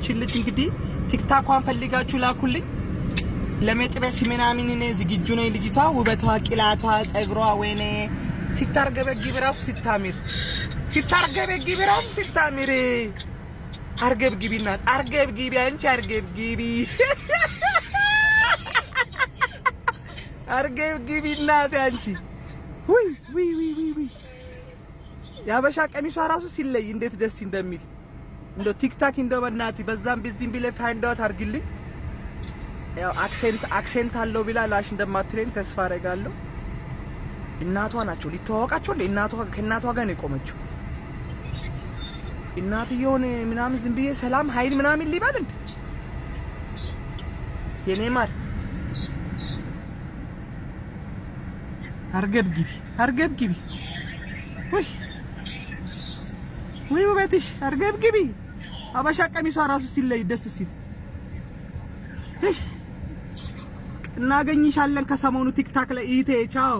ችልጅ እንግዲህ ቲክታኳን ፈልጋችሁ ላኩልኝ ለመጥበስ ምናምን እኔ ዝግጁ ነኝ ልጅቷ ውበቷ ቅላቷ ጸጉሯ ወይኔ ሲታርገበግብ ራሱ ሲታምር አርገብግቢና አርገብግቢ አንቺ አርገብግቢ አርገብግቢና አንቺ ውይ ያበሻ ቀሚሷ ራሱ ሲለይ እንዴት ደስ እንደሚል እንዶ ቲክታክ እንዶ በእናትህ በዛም በዚህም ቢለ ፋይንድ አውት አርግልኝ ያው አክሰንት አለው ቢላ ላሽ እንደማትለኝ ተስፋ አደርጋለሁ እናቷ ናቸው ሊተዋወቃቸው እንደ ከእናቷ ጋር ነው የቆመችው እናትየውን ምናምን ዝም ብዬ ሰላም ኃይል ምናምን ሊባል እንደ የኔ ማር አርገብግቢ ወይ ውበትሽ አርገብግቢ አበሻ ቀሚሷ ራሱ ሲለይ ደስ ሲል እናገኝሻለን ከሰሞኑ ቲክታክ ላይ ኢቴ ቻው